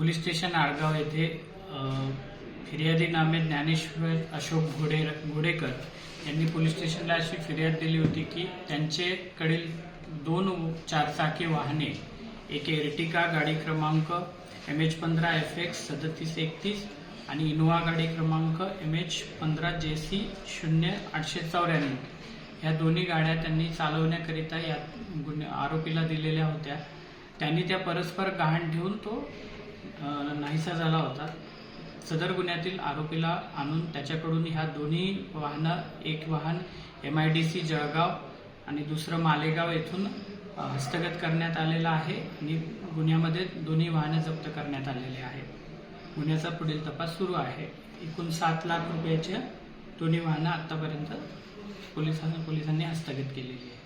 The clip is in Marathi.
पोलीस स्टेशन आडगाव येथे फिर्यादी नामे ज्ञानेश्वर अशोक घोडेकर यांनी पोलीस स्टेशनला अशी फिर्याद दिली होती की त्यांचेकडील 2 चारचाकी वाहने, एक एर्टिगा गाडी क्रमांक MH15 FX 3731 आणि इनोवा गाडी क्रमांक MH15 JC 0894 ह्या दोन्ही गाड्या त्यांनी चालवण्याकरिता या आरोपीला दिलेल्या होत्या। त्यांनी त्या परस्पर गहाण ठेवून तो नाहीसा झाला होता। सदर गुन्ह्यातील आरोपीला आणून त्याच्याकडून ह्या दोन्ही वाहनं, एक वाहन MIDC जळगाव आणि दुसरं मालेगाव येथून हस्तगत करण्यात आलेला आहे आणि गुन्ह्यामध्ये दोन्ही वाहनं जप्त करण्यात आलेले आहे। गुन्ह्याचा पुढील तपास सुरू आहे। एकूण 7 लाख रुपयाच्या दोन्ही वाहनं आतापर्यंत पोलिसांनी हस्तगत केलेली आहे।